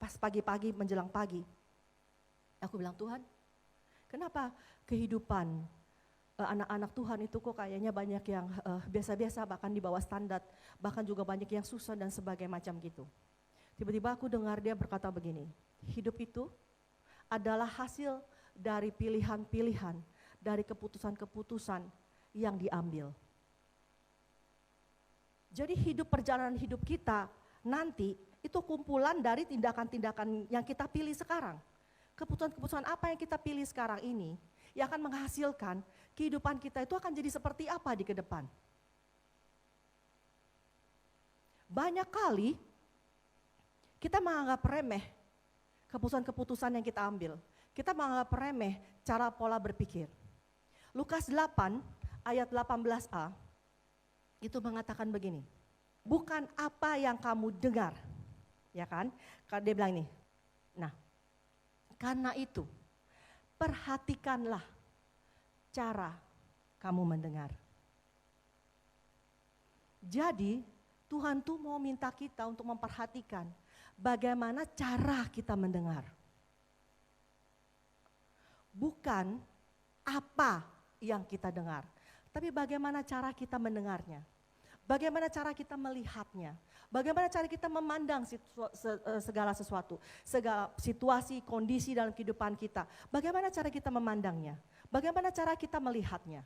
pas pagi-pagi menjelang pagi. Aku bilang, Tuhan, kenapa kehidupan anak-anak Tuhan itu kok kayaknya banyak yang biasa-biasa, bahkan di bawah standar, bahkan juga banyak yang susah dan sebagainya macam gitu. Tiba-tiba aku dengar dia berkata begini, hidup itu adalah hasil dari pilihan-pilihan, dari keputusan-keputusan yang diambil. Jadi perjalanan hidup kita nanti itu kumpulan dari tindakan-tindakan yang kita pilih sekarang. Keputusan-keputusan apa yang kita pilih sekarang ini yang akan menghasilkan kehidupan kita itu akan jadi seperti apa di ke depan. Banyak kali kita menganggap remeh keputusan-keputusan yang kita ambil. Kita menganggap remeh cara pola berpikir. Lukas 8 ayat 18a itu mengatakan begini. Bukan apa yang kamu dengar, ya kan? Dia bilang ini. Nah, karena itu perhatikanlah cara kamu mendengar. Jadi Tuhan tuh mau minta kita untuk memperhatikan bagaimana cara kita mendengar. Bukan apa yang kita dengar, tapi bagaimana cara kita mendengarnya. Bagaimana cara kita melihatnya, bagaimana cara kita memandang segala sesuatu, segala situasi, kondisi dalam kehidupan kita. Bagaimana cara kita memandangnya, bagaimana cara kita melihatnya.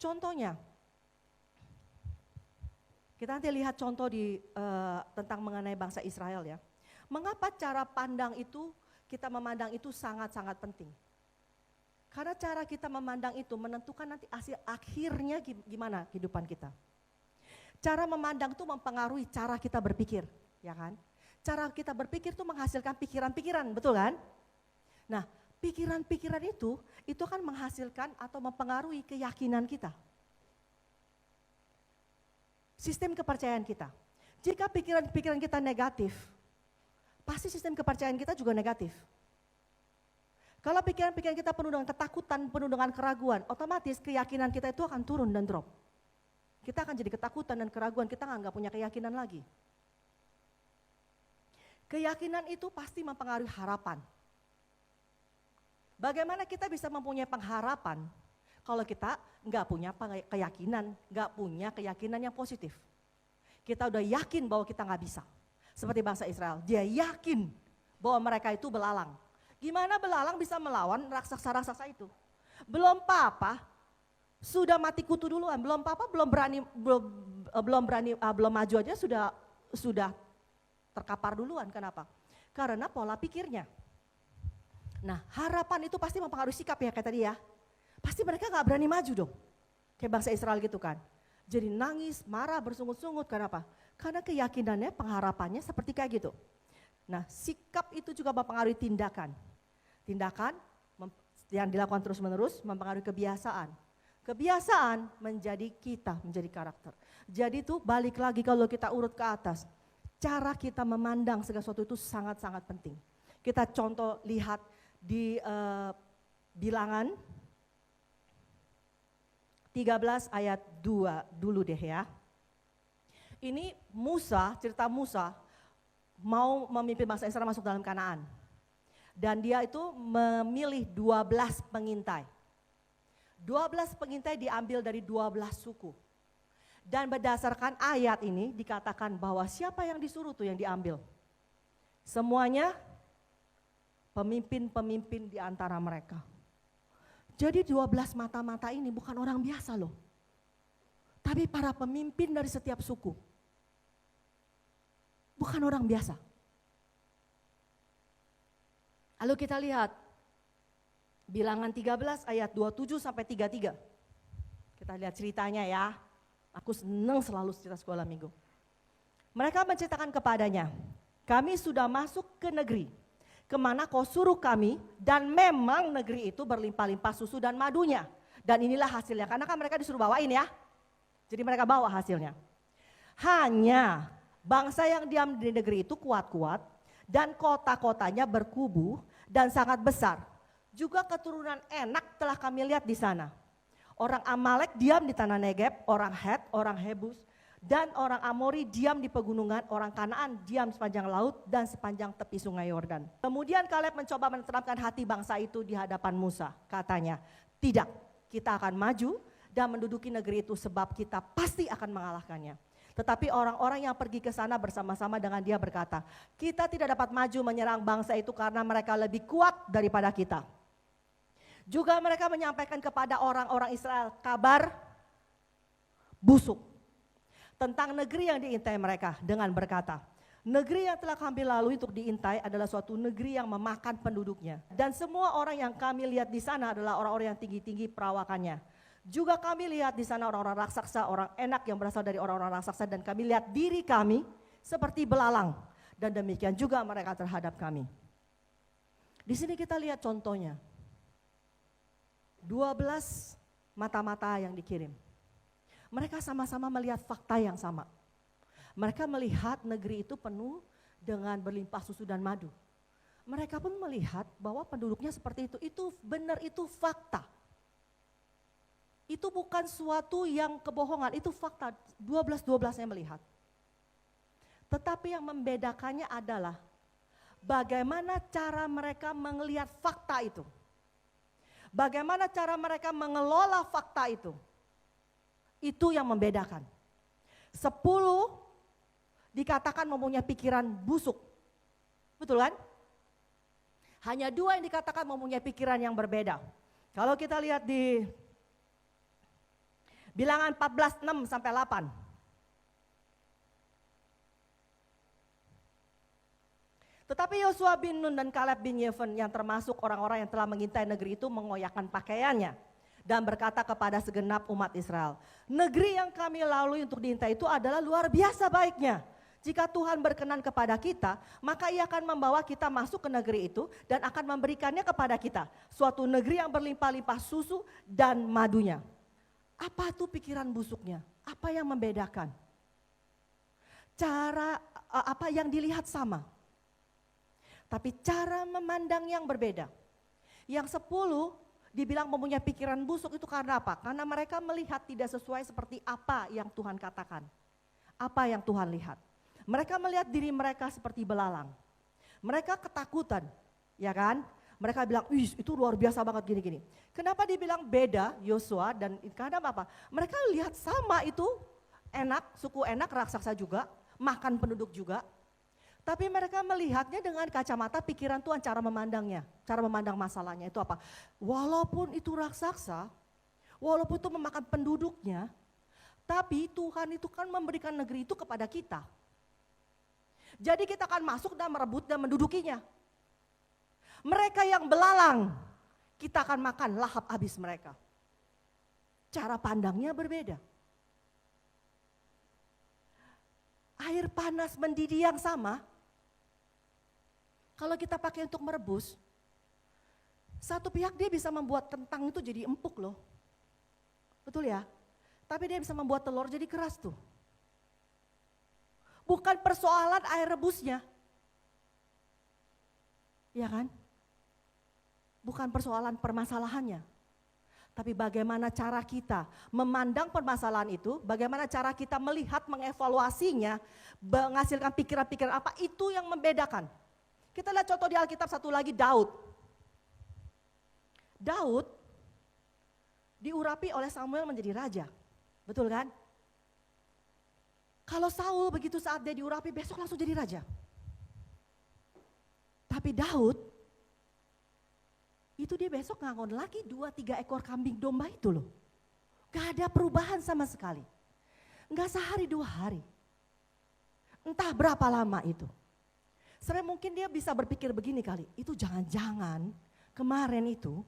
Contohnya, kita nanti lihat contoh tentang mengenai bangsa Israel ya. Mengapa cara pandang itu, kita memandang itu sangat-sangat penting. Karena cara kita memandang itu menentukan nanti hasil akhirnya gimana kehidupan kita. Cara memandang itu mempengaruhi cara kita berpikir, ya kan? Cara kita berpikir itu menghasilkan pikiran-pikiran, betul kan? Nah, pikiran-pikiran itu kan menghasilkan atau mempengaruhi keyakinan kita. Sistem kepercayaan kita. Jika pikiran-pikiran kita negatif, pasti sistem kepercayaan kita juga negatif. Kalau pikiran-pikiran kita penuh dengan ketakutan, penuh dengan keraguan, otomatis keyakinan kita itu akan turun dan drop. Kita akan jadi ketakutan dan keraguan, kita nggak punya keyakinan lagi. Keyakinan itu pasti mempengaruhi harapan. Bagaimana kita bisa mempunyai pengharapan kalau kita nggak punya keyakinan, nggak punya keyakinan yang positif. Kita udah yakin bahwa kita nggak bisa. Seperti bangsa Israel, dia yakin bahwa mereka itu belalang. Gimana belalang bisa melawan raksasa-raksasa itu? Belum apa-apa, sudah mati kutu duluan. Belum apa-apa, belum maju aja sudah terkapar duluan. Kenapa? Karena pola pikirnya. Nah, harapan itu pasti mempengaruhi sikap ya kayak tadi ya. Pasti mereka nggak berani maju dong. Kayak bangsa Israel gitu kan. Jadi nangis, marah, bersungut-sungut. Kenapa? Karena keyakinannya, pengharapannya seperti kayak gitu. Nah, sikap itu juga mempengaruhi tindakan. Tindakan yang dilakukan terus-menerus mempengaruhi kebiasaan. Kebiasaan menjadi kita, menjadi karakter. Jadi itu balik lagi kalau kita urut ke atas. Cara kita memandang segala sesuatu itu sangat-sangat penting. Kita contoh lihat di Bilangan 13 ayat 2 dulu deh ya. Ini Musa, cerita Musa mau memimpin bangsa Israel masuk dalam Kanaan. Dan dia itu memilih 12 pengintai. 12 pengintai diambil dari 12 suku. Dan berdasarkan ayat ini dikatakan bahwa siapa yang disuruh tuh yang diambil? Semuanya pemimpin-pemimpin di antara mereka. Jadi 12 mata-mata ini bukan orang biasa loh. Tapi para pemimpin dari setiap suku. Bukan orang biasa. Lalu kita lihat Bilangan 13 ayat 27 sampai 33. Kita lihat ceritanya ya. Aku senang selalu cerita sekolah minggu. Mereka menceritakan kepadanya, kami sudah masuk ke negeri kemana kau suruh kami, dan memang negeri itu berlimpah-limpah susu dan madunya. Dan inilah hasilnya, karena kan mereka disuruh bawain ya. Jadi mereka bawa hasilnya. Hanya bangsa yang diam di negeri itu kuat-kuat, dan kota-kotanya berkubu dan sangat besar. Juga keturunan Enak telah kami lihat di sana. Orang Amalek diam di tanah Negeb, orang Het, orang Hebus, Dan orang Amori diam di pegunungan, orang Kanaan diam sepanjang laut dan sepanjang tepi sungai Yordan. Kemudian Kaleb mencoba menerapkan hati bangsa itu di hadapan Musa. Katanya, tidak, kita akan maju dan menduduki negeri itu sebab kita pasti akan mengalahkannya. Tetapi orang-orang yang pergi ke sana bersama-sama dengan dia berkata, kita tidak dapat maju menyerang bangsa itu karena mereka lebih kuat daripada kita. Juga mereka menyampaikan kepada orang-orang Israel kabar busuk tentang negeri yang diintai mereka dengan berkata, negeri yang telah kami lalui untuk diintai adalah suatu negeri yang memakan penduduknya. Dan semua orang yang kami lihat di sana adalah orang-orang yang tinggi-tinggi perawakannya. Juga kami lihat di sana orang-orang raksasa, orang enak yang berasal dari orang-orang raksasa, dan kami lihat diri kami seperti belalang. Dan demikian juga mereka terhadap kami. Di sini kita lihat contohnya. 12 mata-mata yang dikirim. Mereka sama-sama melihat fakta yang sama. Mereka melihat negeri itu penuh dengan berlimpah susu dan madu. Mereka pun melihat bahwa penduduknya seperti itu. Itu benar, itu fakta. Itu bukan suatu yang kebohongan, itu fakta. 12-12-nya melihat. Tetapi yang membedakannya adalah bagaimana cara mereka melihat fakta itu. Bagaimana cara mereka mengelola fakta itu. Itu yang membedakan. 10 dikatakan mempunyai pikiran busuk. Betul kan? Hanya 2 yang dikatakan mempunyai pikiran yang berbeda. Kalau kita lihat di Bilangan 14:6 sampai 8. Tetapi Yosua bin Nun dan Kaleb bin Yefun yang termasuk orang-orang yang telah mengintai negeri itu mengoyakkan pakaiannya dan berkata kepada segenap umat Israel, negeri yang kami lalui untuk diintai itu adalah luar biasa baiknya. Jika Tuhan berkenan kepada kita, maka Ia akan membawa kita masuk ke negeri itu dan akan memberikannya kepada kita, suatu negeri yang berlimpah-limpah susu dan madunya. Apa tuh pikiran busuknya? Apa yang membedakan? Cara apa yang dilihat sama, tapi cara memandang yang berbeda. Yang 10 dibilang mempunyai pikiran busuk itu karena apa? Karena mereka melihat tidak sesuai seperti apa yang Tuhan katakan. Apa yang Tuhan lihat. Mereka melihat diri mereka seperti belalang. Mereka ketakutan, ya kan? Mereka bilang, wih itu luar biasa banget gini-gini. Kenapa dibilang beda Yosua dan karena apa? Mereka lihat sama itu enak, suku enak, raksasa juga, makan penduduk juga. Tapi mereka melihatnya dengan kacamata pikiran Tuhan, cara memandangnya, cara memandang masalahnya itu apa? Walaupun itu raksasa, walaupun itu memakan penduduknya, tapi Tuhan itu kan memberikan negeri itu kepada kita. Jadi kita akan masuk dan merebut dan mendudukinya. Mereka yang belalang, kita akan makan lahap habis mereka. Cara pandangnya berbeda. Air panas mendidih yang sama, kalau kita pakai untuk merebus, satu pihak dia bisa membuat kentang itu jadi empuk loh. Betul ya? Tapi dia bisa membuat telur jadi keras tuh. Bukan persoalan air rebusnya. Ya kan? Bukan persoalan permasalahannya. Tapi bagaimana cara kita memandang permasalahan itu, bagaimana cara kita melihat, mengevaluasinya, menghasilkan pikiran-pikiran apa, itu yang membedakan. Kita lihat contoh di Alkitab satu lagi, Daud. Daud diurapi oleh Samuel menjadi raja. Betul kan? Kalau Saul begitu saat dia diurapi, besok langsung jadi raja. Tapi Daud, itu dia besok ngangon lagi 2-3 ekor kambing domba itu loh. Gak ada perubahan sama sekali. Gak sehari 2 hari. Entah berapa lama itu. Sebenarnya mungkin dia bisa berpikir begini kali, itu jangan-jangan kemarin itu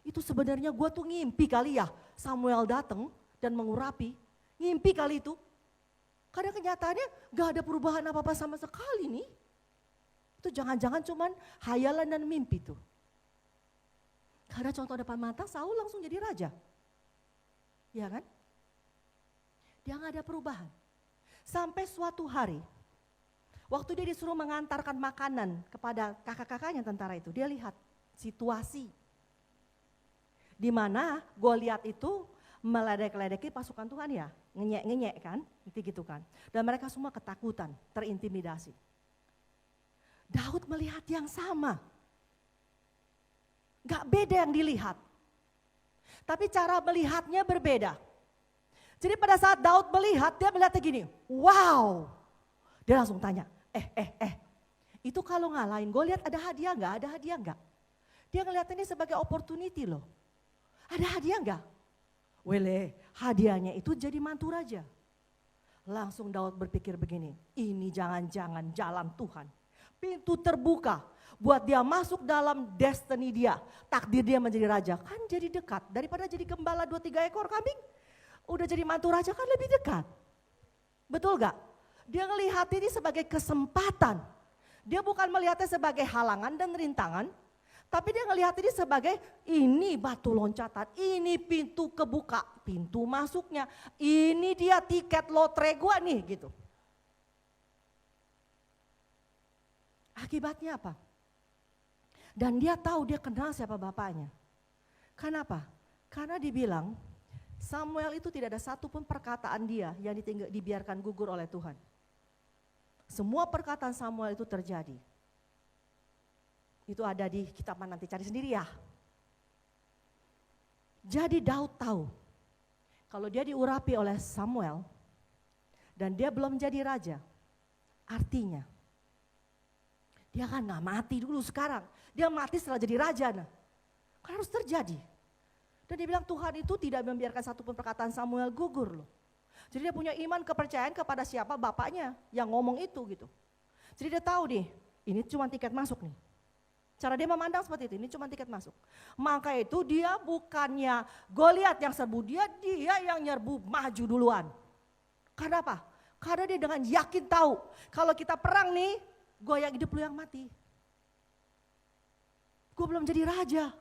sebenarnya gue tuh ngimpi kali ya. Samuel datang dan mengurapi, ngimpi kali itu. Karena kenyataannya gak ada perubahan apa-apa sama sekali nih. Itu jangan-jangan cuman hayalan dan mimpi tuh. Karena contoh depan mata Saul langsung jadi raja. Ya kan? Dia gak ada perubahan. Sampai suatu hari, waktu dia disuruh mengantarkan makanan kepada kakak-kakaknya tentara itu, dia lihat situasi. Di mana Goliat itu meledek-ledeki pasukan Tuhan ya. ngenyek-ngenyek kan, gitu kan. Dan mereka semua ketakutan, terintimidasi. Daud melihat yang sama. Gak beda yang dilihat. Tapi cara melihatnya berbeda. Jadi pada saat Daud melihat, dia melihatnya gini, wow. Dia langsung tanya, itu kalau ngalahin, gue lihat ada hadiah enggak, ada hadiah enggak? Dia ngeliat ini sebagai opportunity loh. Ada hadiah enggak? Wele, hadiahnya itu jadi mantu raja. Langsung Daud berpikir begini, ini jangan-jangan jalan Tuhan. Pintu terbuka buat dia masuk dalam destiny dia, takdir dia menjadi raja. Kan jadi dekat, daripada jadi gembala 2-3 ekor kambing, udah jadi mantu raja kan lebih dekat. Betul gak? Dia ngelihat ini sebagai kesempatan. Dia bukan melihatnya sebagai halangan dan rintangan, tapi dia ngelihat ini sebagai ini batu loncatan, ini pintu kebuka, pintu masuknya, ini dia tiket lotre gua nih gitu. Akibatnya apa? Dan dia tahu, dia kenal siapa bapaknya. Kenapa? Karena dibilang Samuel itu tidak ada satupun perkataan dia yang dibiarkan gugur oleh Tuhan. Semua perkataan Samuel itu terjadi. Itu ada di kitab mana, nanti cari sendiri ya. Jadi Daud tahu kalau dia diurapi oleh Samuel dan dia belum jadi raja, artinya dia kan gak mati dulu sekarang, dia mati setelah jadi raja. Nah, kan harus terjadi. Dan dia bilang Tuhan itu tidak membiarkan satupun perkataan Samuel gugur loh. Jadi dia punya iman kepercayaan kepada siapa bapaknya yang ngomong itu gitu. Jadi dia tahu nih, ini cuma tiket masuk nih. Cara dia memandang seperti itu, ini cuma tiket masuk. Maka itu dia bukannya Goliat yang serbu, dia yang nyerbu maju duluan. Karena apa? Karena dia dengan yakin tahu, kalau kita perang nih, gue yang hidup lu yang mati. Gue belum jadi raja.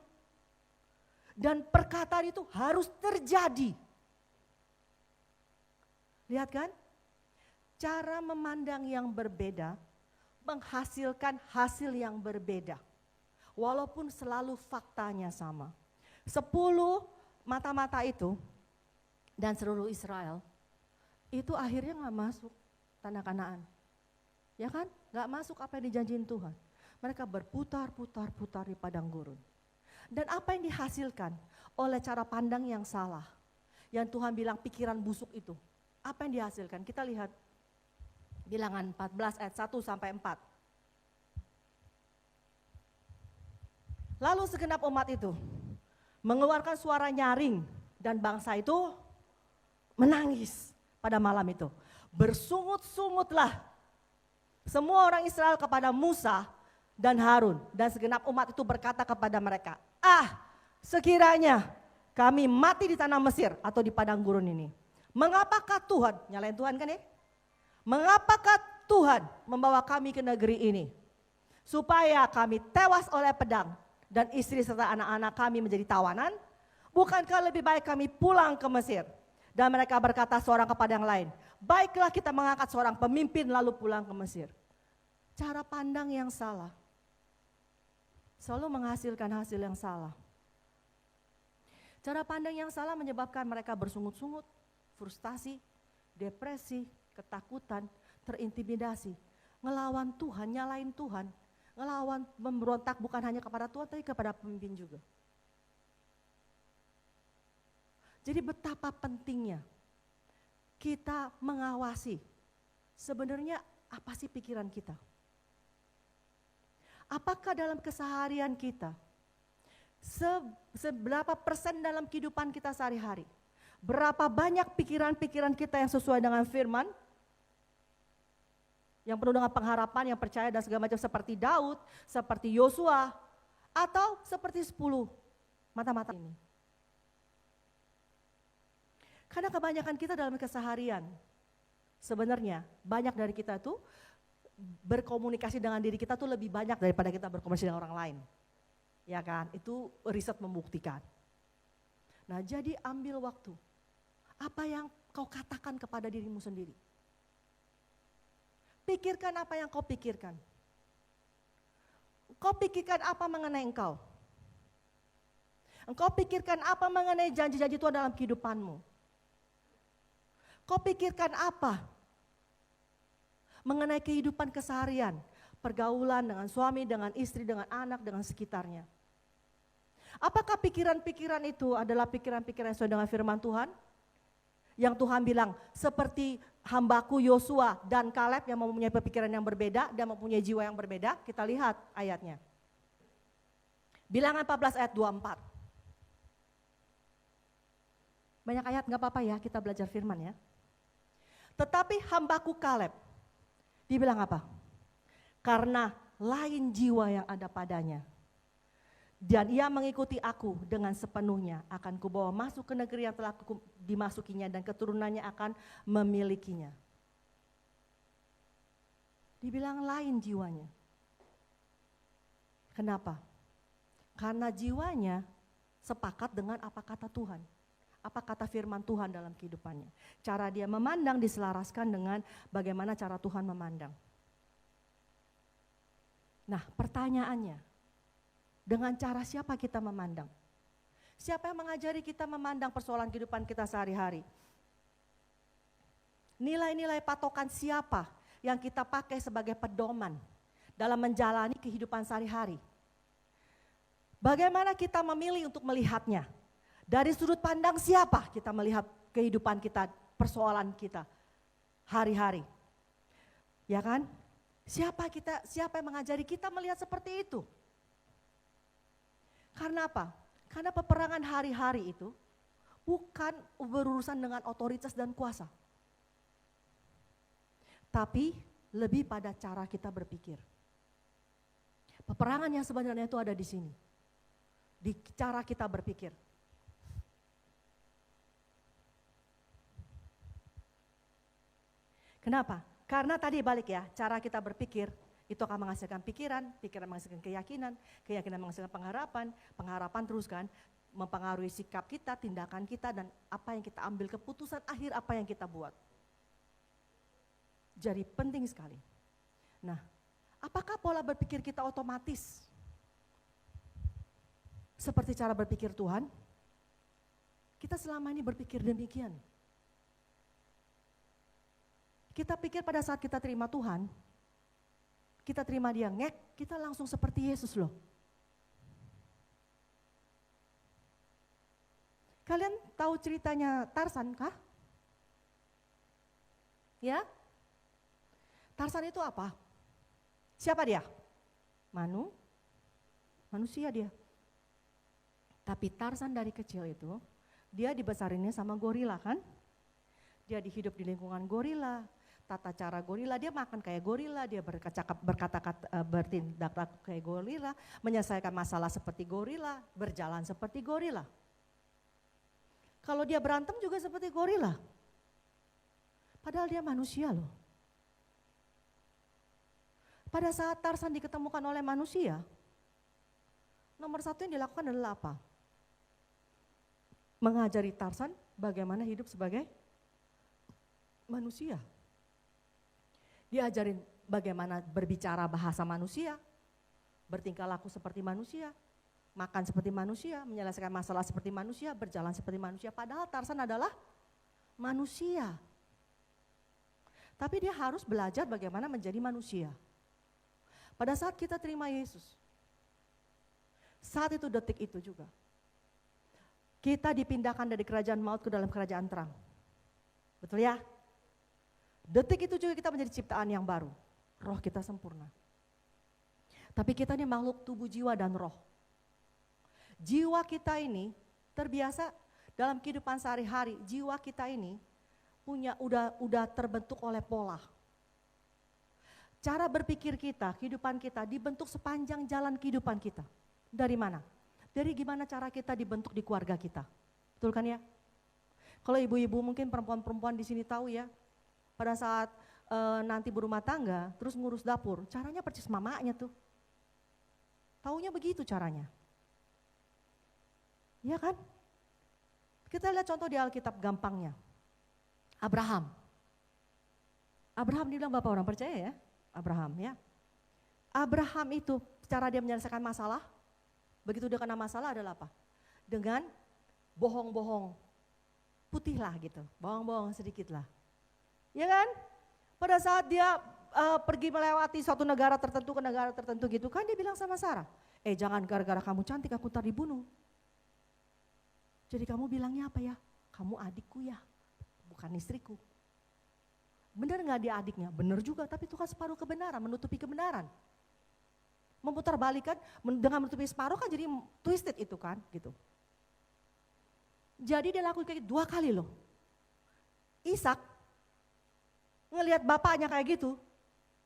Dan perkataan itu harus terjadi. Lihat kan? Cara memandang yang berbeda menghasilkan hasil yang berbeda. Walaupun selalu faktanya sama. 10 mata-mata itu dan seluruh Israel itu akhirnya gak masuk tanah Kanaan. Ya kan? Gak masuk apa yang dijanjiin Tuhan. Mereka berputar-putar-putar di padang gurun. Dan apa yang dihasilkan oleh cara pandang yang salah. Yang Tuhan bilang pikiran busuk itu. Apa yang dihasilkan? Kita lihat Bilangan 14 ayat 1 sampai 4. Lalu segenap umat itu mengeluarkan suara nyaring dan bangsa itu menangis pada malam itu. Bersungut-sungutlah semua orang Israel kepada Musa dan Harun, dan segenap umat itu berkata kepada mereka, sekiranya kami mati di tanah Mesir atau di padang gurun ini, mengapakah Tuhan, nyalain Tuhan kan ya? Mengapakah Tuhan membawa kami ke negeri ini? Supaya kami tewas oleh pedang dan istri serta anak-anak kami menjadi tawanan? Bukankah lebih baik kami pulang ke Mesir? Dan mereka berkata seorang kepada yang lain, baiklah kita mengangkat seorang pemimpin lalu pulang ke Mesir. Cara pandang yang salah selalu menghasilkan hasil yang salah. Cara pandang yang salah menyebabkan mereka bersungut-sungut, frustasi, depresi, ketakutan, terintimidasi, ngelawan Tuhan, nyalain Tuhan, ngelawan, memberontak bukan hanya kepada Tuhan tapi kepada pemimpin juga. Jadi betapa pentingnya kita mengawasi sebenarnya apa sih pikiran kita. Apakah dalam keseharian kita, seberapa persen dalam kehidupan kita sehari-hari, berapa banyak pikiran-pikiran kita yang sesuai dengan firman, yang penuh dengan pengharapan, yang percaya dan segala macam seperti Daud, seperti Yosua, atau seperti 10 mata-mata ini. Karena kebanyakan kita dalam keseharian, sebenarnya banyak dari kita tuh berkomunikasi dengan diri kita tuh lebih banyak daripada kita berkomunikasi dengan orang lain. Ya kan, itu riset membuktikan. Nah jadi ambil waktu, apa yang kau katakan kepada dirimu sendiri. Pikirkan apa yang kau pikirkan. Kau pikirkan apa mengenai engkau. Engkau pikirkan apa mengenai janji-janji Tuhan dalam kehidupanmu. Kau pikirkan apa? Mengenai kehidupan keseharian, pergaulan dengan suami, dengan istri, dengan anak, dengan sekitarnya. Apakah pikiran-pikiran itu adalah pikiran-pikiran yang sesuai dengan firman Tuhan? Yang Tuhan bilang, seperti hambaku Yosua dan Kaleb yang mempunyai pemikiran yang berbeda dan mempunyai jiwa yang berbeda. Kita lihat ayatnya. Bilangan 14 ayat 24. Banyak ayat gak apa-apa ya, kita belajar firman ya. Tetapi hambaku Kaleb, dibilang apa? Karena lain jiwa yang ada padanya. Dan ia mengikuti aku dengan sepenuhnya, akan kubawa masuk ke negeri yang telah dimasukinya dan keturunannya akan memilikinya. Dibilang lain jiwanya. Kenapa? Karena jiwanya sepakat dengan apa kata Tuhan. Apa kata firman Tuhan dalam kehidupannya. Cara dia memandang diselaraskan dengan bagaimana cara Tuhan memandang. Nah, pertanyaannya, dengan cara siapa kita memandang? Siapa yang mengajari kita memandang persoalan kehidupan kita sehari-hari? Nilai-nilai patokan siapa yang kita pakai sebagai pedoman dalam menjalani kehidupan sehari-hari? Bagaimana kita memilih untuk melihatnya? Dari sudut pandang siapa kita melihat kehidupan kita, persoalan kita hari-hari? Ya kan? Siapa yang mengajari kita melihat seperti itu? Karena apa? Karena peperangan hari-hari itu bukan berurusan dengan otoritas dan kuasa. Tapi lebih pada cara kita berpikir. Peperangan yang sebenarnya itu ada di sini. Di cara kita berpikir. Kenapa? Karena tadi balik ya, cara kita berpikir itu akan menghasilkan pikiran, pikiran menghasilkan keyakinan, keyakinan menghasilkan pengharapan, pengharapan terus kan mempengaruhi sikap kita, tindakan kita, dan apa yang kita ambil keputusan akhir apa yang kita buat. Jadi penting sekali. Nah, apakah pola berpikir kita otomatis seperti cara berpikir Tuhan? Kita selama ini berpikir demikian. Kita pikir pada saat kita terima Tuhan, kita terima dia ngek, kita langsung seperti Yesus loh. Kalian tahu ceritanya Tarsan kah? Ya? Tarsan itu apa? Siapa dia? Manusia dia. Tapi Tarsan dari kecil itu, dia dibesarinnya sama gorila kan? Dia hidup di lingkungan gorila. Tata cara gorila, dia makan kayak gorila, dia bertindak kayak gorila, menyelesaikan masalah seperti gorila, berjalan seperti gorila. Kalau dia berantem juga seperti gorila. Padahal dia manusia loh. Pada saat Tarsan diketemukan oleh manusia, nomor satu yang dilakukan adalah apa? Mengajari Tarsan bagaimana hidup sebagai manusia. Diajarin bagaimana berbicara bahasa manusia, bertingkah laku seperti manusia, makan seperti manusia, menyelesaikan masalah seperti manusia, berjalan seperti manusia. Padahal Tarsan adalah manusia. Tapi dia harus belajar bagaimana menjadi manusia. Pada saat kita terima Yesus, saat itu detik itu juga, kita dipindahkan dari kerajaan maut ke dalam kerajaan terang. Betul ya? Detik itu juga kita menjadi ciptaan yang baru. Roh kita sempurna. Tapi kita ini makhluk tubuh, jiwa, dan roh. Jiwa kita ini terbiasa dalam kehidupan sehari-hari, jiwa kita ini udah terbentuk oleh pola. Cara berpikir kita, kehidupan kita dibentuk sepanjang jalan kehidupan kita. Dari mana? Dari gimana cara kita dibentuk di keluarga kita. Betul kan ya? Kalau ibu-ibu mungkin perempuan-perempuan di sini tahu ya, pada saat nanti berumah tangga, terus ngurus dapur, caranya persis mamanya tuh. Taunya begitu caranya. Iya kan? Kita lihat contoh di Alkitab gampangnya. Abraham. Abraham dibilang bapak orang percaya ya? Abraham ya. Abraham itu cara dia menyelesaikan masalah, begitu dia kena masalah adalah apa? Dengan bohong-bohong. putih lah gitu, bawang-bawang sedikit lah. Ya kan? Pada saat dia pergi melewati suatu negara tertentu ke negara tertentu gitu kan, dia bilang sama Sarah, jangan gara-gara kamu cantik aku ntar dibunuh. Jadi kamu bilangnya apa ya? Kamu adikku ya, bukan istriku. Benar gak dia adiknya? Benar juga, tapi itu kan separuh kebenaran, menutupi kebenaran. Memutarbalikkan, dengan menutupi separuh kan jadi twisted itu kan gitu. Jadi dia lakukan kayak 2 kali loh. Ishak ngelihat bapaknya kayak gitu,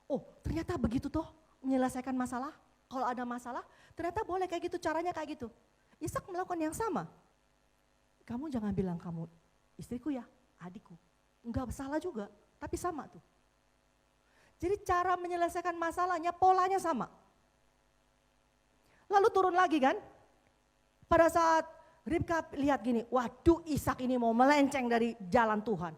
oh ternyata begitu toh menyelesaikan masalah. Kalau ada masalah, ternyata boleh kayak gitu, caranya kayak gitu. Ishak melakukan yang sama. Kamu jangan bilang kamu istriku ya, adikku. Enggak salah juga, tapi sama tuh. Jadi cara menyelesaikan masalahnya, polanya sama. Lalu turun lagi kan, pada saat Ribka lihat gini, waduh Ishak ini mau melenceng dari jalan Tuhan.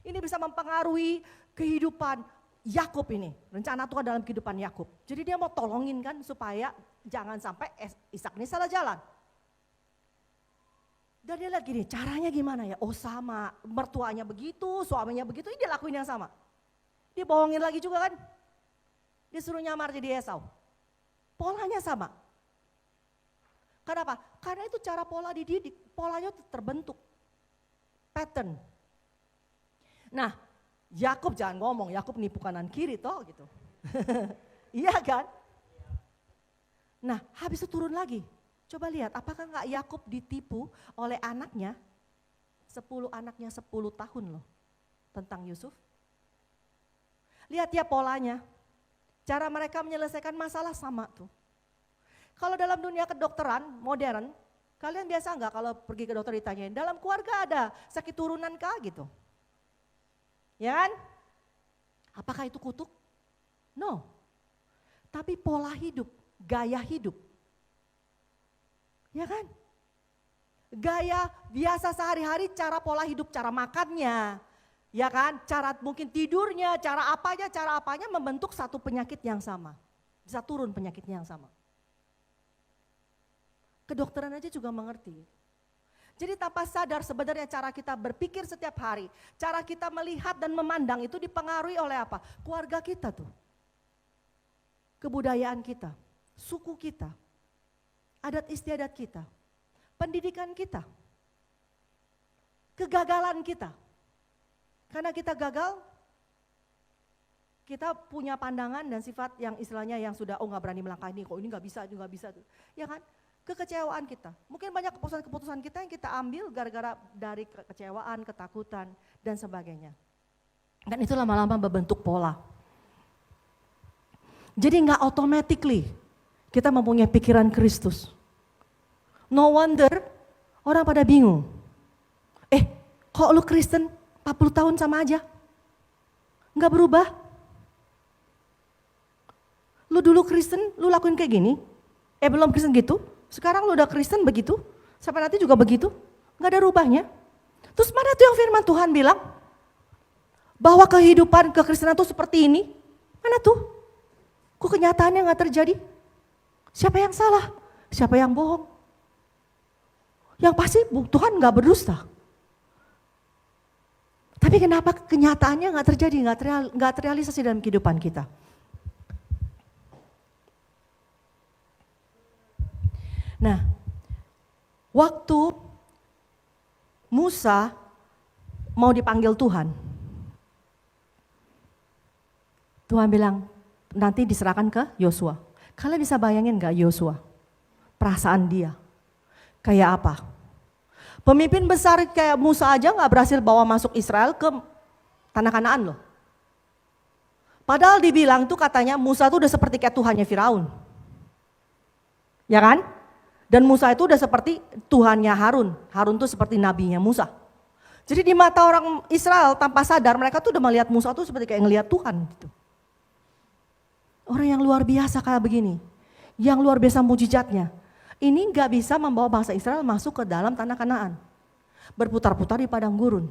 Ini bisa mempengaruhi kehidupan Yakub ini, rencana Tuhan dalam kehidupan Yakub. Jadi dia mau tolongin kan supaya jangan sampai Ishak ini salah jalan. Dan dia lihat gini, caranya gimana ya? Oh sama, mertuanya begitu, suaminya begitu, ini dia lakuin yang sama. Dia bohongin lagi juga kan? Dia suruh nyamar jadi Esau. Polanya sama. Kenapa? Karena itu cara pola dididik, polanya terbentuk. Pattern. Nah, Yakub jangan ngomong, Yakub nipu kanan kiri toh gitu. Iya kan? Nah, habis itu turun lagi. Coba lihat, apakah enggak Yakub ditipu oleh anaknya? 10 anaknya 10 tahun loh tentang Yusuf. Lihat ya polanya. Cara mereka menyelesaikan masalah sama tuh. Kalau dalam dunia kedokteran modern, kalian biasa enggak kalau pergi ke dokter ditanyain, dalam keluarga ada sakit turunan kah gitu? Ya kan? Apakah itu kutuk? No. Tapi pola hidup, gaya hidup. Ya kan? Gaya biasa sehari-hari, cara pola hidup, cara makannya. Ya kan? Cara mungkin tidurnya, cara apanya membentuk satu penyakit yang sama. Bisa turun penyakitnya yang sama. Kedokteran aja juga mengerti. Jadi tanpa sadar sebenarnya cara kita berpikir setiap hari, cara kita melihat dan memandang itu dipengaruhi oleh apa? Keluarga kita tuh. Kebudayaan kita, suku kita, adat istiadat kita, pendidikan kita, kegagalan kita. Karena kita gagal, kita punya pandangan dan sifat yang istilahnya yang sudah nggak berani melangkah ini, kok ini nggak bisa, itu nggak bisa tuh. Ya kan? Kekecewaan kita. Mungkin banyak keputusan-keputusan kita yang kita ambil gara-gara dari kekecewaan, ketakutan, dan sebagainya. Dan itu lama-lama membentuk pola. Jadi nggak automatically kita mempunyai pikiran Kristus. No wonder orang pada bingung. Kok lu Kristen 40 tahun sama aja? Nggak berubah? Lu dulu Kristen, lu lakuin kayak gini? Belum Kristen gitu? Sekarang lu udah Kristen begitu, sampai nanti juga begitu, gak ada rubahnya. Terus mana tuh yang firman Tuhan bilang, bahwa kehidupan kekristenan tuh seperti ini? Mana tuh? Kok kenyataannya gak terjadi? Siapa yang salah? Siapa yang bohong? Yang pasti Tuhan gak berdusta. Tapi kenapa kenyataannya gak terjadi, gak terrealisasi dalam kehidupan kita? Nah, waktu Musa mau dipanggil Tuhan, Tuhan bilang nanti diserahkan ke Yosua. Kalian bisa bayangin gak Yosua? Perasaan dia, kayak apa? Pemimpin besar kayak Musa aja gak berhasil bawa masuk Israel ke tanah Kanaan loh. Padahal dibilang tuh katanya Musa tuh udah seperti kayak Tuhannya Firaun. Ya kan? Dan Musa itu udah seperti Tuhannya Harun. Harun tuh seperti nabinya Musa. Jadi di mata orang Israel tanpa sadar mereka tuh udah melihat Musa tuh seperti kayak ngelihat Tuhan gitu. Orang yang luar biasa kayak begini. Yang luar biasa mujizatnya. Ini gak bisa membawa bangsa Israel masuk ke dalam tanah Kanaan. Berputar-putar di padang gurun.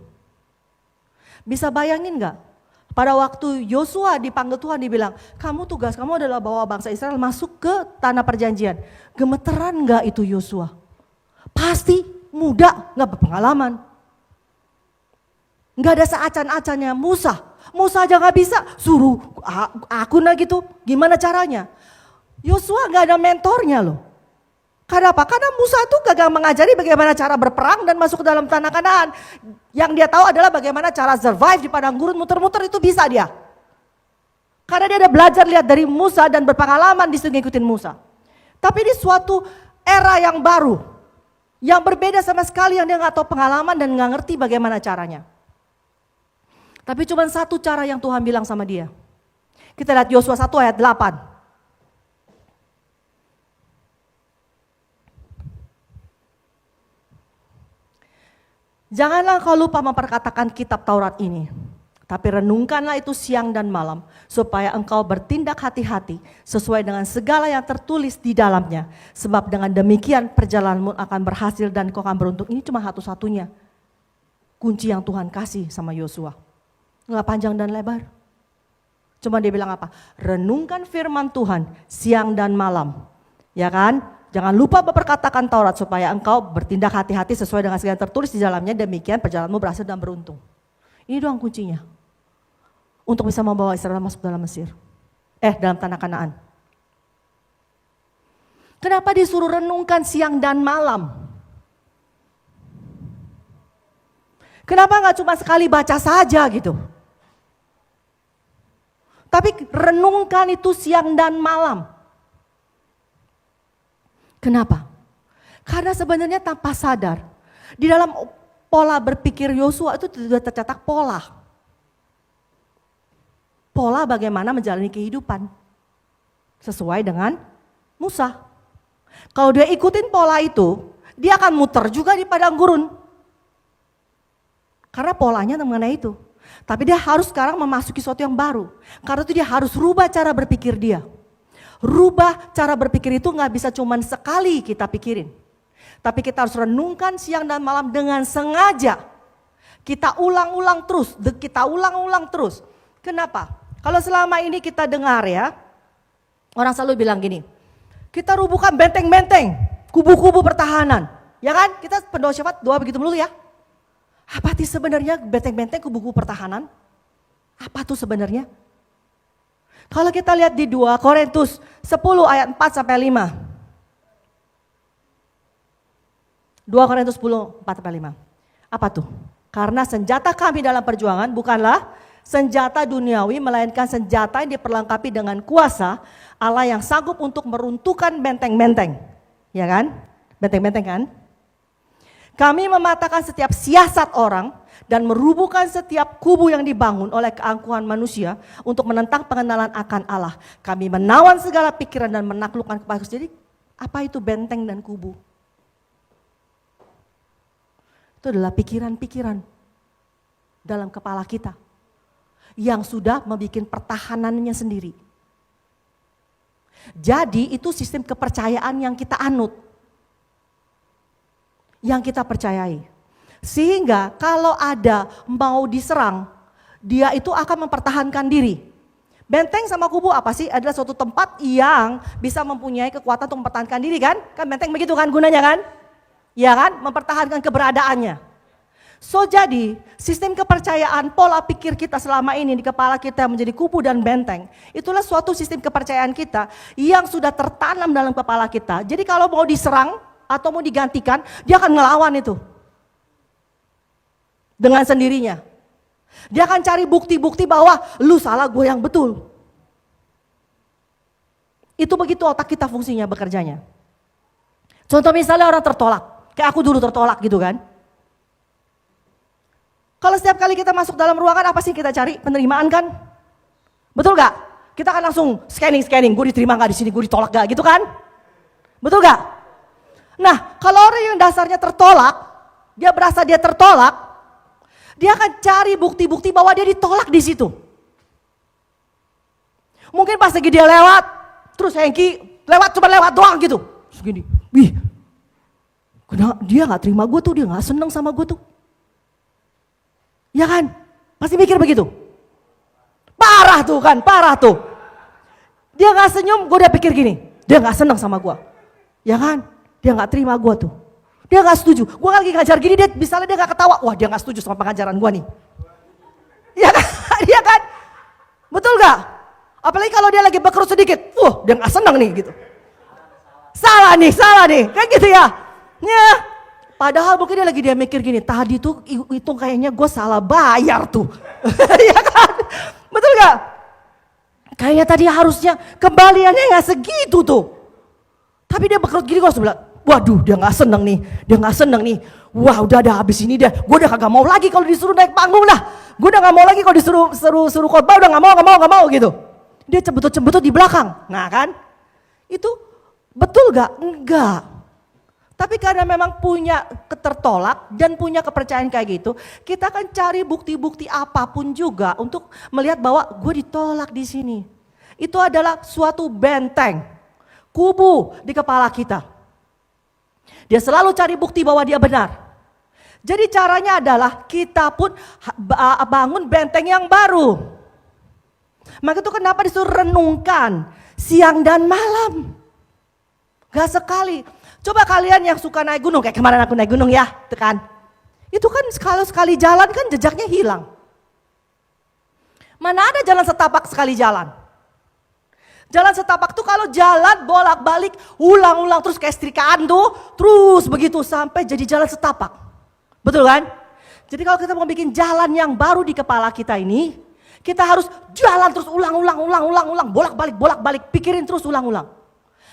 Bisa bayangin gak? Pada waktu Yosua dipanggil Tuhan dibilang, tugas kamu adalah bawa bangsa Israel masuk ke tanah perjanjian. Gemeteran gak itu Yosua? Pasti muda, gak berpengalaman. Nggak ada seacan-acannya. Musa aja nggak bisa, suruh aku nah gitu. Gimana caranya? Yosua nggak ada mentornya loh. Kenapa? Karena Musa tuh gagal mengajari bagaimana cara berperang dan masuk ke dalam tanah Kanaan. Yang dia tahu adalah bagaimana cara survive di padang gurun, muter-muter itu bisa dia. Karena dia ada belajar lihat dari Musa dan berpengalaman disuruh ngikutin Musa. Tapi di suatu era yang baru, yang berbeda sama sekali, yang dia nggak tahu pengalaman dan nggak ngerti bagaimana caranya. Tapi cuma satu cara yang Tuhan bilang sama dia. Kita lihat Yosua 1 ayat 8. Janganlah kau lupa memperkatakan kitab Taurat ini, tapi renungkanlah itu siang dan malam, supaya engkau bertindak hati-hati sesuai dengan segala yang tertulis di dalamnya. Sebab dengan demikian perjalananmu akan berhasil dan kau akan beruntung. Ini cuma satu-satunya kunci yang Tuhan kasih sama Yosua. Nggak panjang dan lebar. Cuma dia bilang apa? Renungkan firman Tuhan siang dan malam. Ya kan? Jangan lupa memperkatakan Taurat supaya engkau bertindak hati-hati sesuai dengan segala yang tertulis di dalamnya. Demikian perjalananmu berhasil dan beruntung. Ini doang kuncinya. Untuk bisa membawa Israel masuk dalam Mesir. Dalam tanah Kanaan. Kenapa disuruh renungkan siang dan malam? Kenapa gak cuma sekali baca saja gitu? Tapi renungkan itu siang dan malam. Kenapa? Karena sebenarnya tanpa sadar, di dalam pola berpikir Yosua itu sudah tercetak pola. Pola bagaimana menjalani kehidupan. Sesuai dengan Musa. Kalau dia ikutin pola itu, dia akan muter juga di padang gurun. Karena polanya mengenai itu. Tapi dia harus sekarang memasuki sesuatu yang baru. Karena itu dia harus rubah cara berpikir dia. Rubah cara berpikir itu gak bisa cuma sekali kita pikirin. Tapi kita harus renungkan siang dan malam dengan sengaja. Kita ulang-ulang terus, Kenapa? Kalau selama ini kita dengar ya, orang selalu bilang gini, kita rubuhkan benteng-benteng, kubu-kubu pertahanan. Ya kan? Kita pendoa syafaat doa begitu melulu ya. Apa sih sebenarnya benteng-benteng kubu-kubu pertahanan? Apa tuh sebenarnya? Kalau kita lihat di 2 Korintus 10 ayat 4 sampai 5. 2 Korintus 10 4 sampai 5. Apa tuh? Karena senjata kami dalam perjuangan bukanlah senjata duniawi, melainkan senjata yang diperlengkapi dengan kuasa Allah yang sanggup untuk meruntuhkan benteng-benteng. Ya kan? Benteng-benteng kan? Kami mematahkan setiap siasat orang dan merubuhkan setiap kubu yang dibangun oleh keangkuhan manusia untuk menentang pengenalan akan Allah. Kami menawan segala pikiran dan menaklukkan kepada. Jadi apa itu benteng dan kubu? Itu adalah pikiran-pikiran dalam kepala kita yang sudah membuat pertahanannya sendiri. Jadi itu sistem kepercayaan yang kita anut. Yang kita percayai. Sehingga kalau ada mau diserang, dia itu akan mempertahankan diri. Benteng sama kubu apa sih? Adalah suatu tempat yang bisa mempunyai kekuatan untuk mempertahankan diri kan? Kan benteng begitu kan gunanya kan? Ya kan? Mempertahankan keberadaannya. So jadi sistem kepercayaan, pola pikir kita selama ini di kepala kita menjadi kubu dan benteng. Itulah suatu sistem kepercayaan kita yang sudah tertanam dalam kepala kita. Jadi kalau mau diserang atau mau digantikan, dia akan ngelawan itu. Dengan sendirinya. Dia akan cari bukti-bukti bahwa lu salah, gue yang betul. Itu begitu otak kita fungsinya, bekerjanya. Contoh misalnya orang tertolak. Kayak aku dulu tertolak gitu kan. Kalau setiap kali kita masuk dalam ruangan, apa sih kita cari? Penerimaan kan? Betul gak? Kita akan langsung scanning. Gue diterima gak di sini, gue ditolak gak gitu kan? Betul gak? Nah, kalau orang yang dasarnya tertolak, dia berasa dia tertolak, dia akan cari bukti-bukti bahwa dia ditolak di situ. Mungkin pas lagi dia lewat, terus Hengki cuma lewat doang gitu. Terus gini, kenapa dia gak terima gue tuh, dia gak seneng sama gue tuh. Ya kan? Pasti mikir begitu. Parah tuh. Dia gak senyum, gue udah pikir gini, dia gak seneng sama gue. Ya kan? Dia gak terima gue tuh. Dia gak setuju. Gue lagi ngajar gini, misalnya dia gak ketawa. Wah, dia gak setuju sama pengajaran gue nih. Iya kan? Iya kan? Betul gak? Apalagi kalau dia lagi berkerut sedikit, dia gak senang nih gitu. Salah nih, kan gitu ya. Ya, padahal mungkin dia mikir gini, tadi tuh itu kayaknya gue salah bayar tuh. Iya kan? Betul gak? Kayaknya tadi harusnya kembaliannya gak segitu tuh. Tapi dia berkerut gini, gue harus bilang, waduh dia gak seneng nih. Wah udah habis ini dah, gue udah kagak mau lagi kalau disuruh naik panggung dah. Gue udah gak mau lagi kalau disuruh khotbah, udah gak mau gitu. Dia cembetut di belakang. Nah kan, itu betul gak? Enggak. Tapi karena memang punya ketertolak dan punya kepercayaan kayak gitu, kita akan cari bukti-bukti apapun juga untuk melihat bahwa gue ditolak di sini. Itu adalah suatu benteng, kubu di kepala kita. Dia selalu cari bukti bahwa dia benar. Jadi caranya adalah kita pun bangun benteng yang baru. Maka itu kenapa disuruh renungkan siang dan malam. Gak sekali. Coba kalian yang suka naik gunung, kayak kemarin aku naik gunung ya, tekan. Itu kan kalau sekali jalan kan jejaknya hilang. Mana ada jalan setapak sekali jalan. Jalan setapak tuh kalau jalan bolak-balik, ulang-ulang terus kayak setrikaan tuh, terus begitu sampai jadi jalan setapak. Betul kan? Jadi kalau kita mau bikin jalan yang baru di kepala kita ini, kita harus jalan terus ulang-ulang, bolak-balik, pikirin terus ulang-ulang.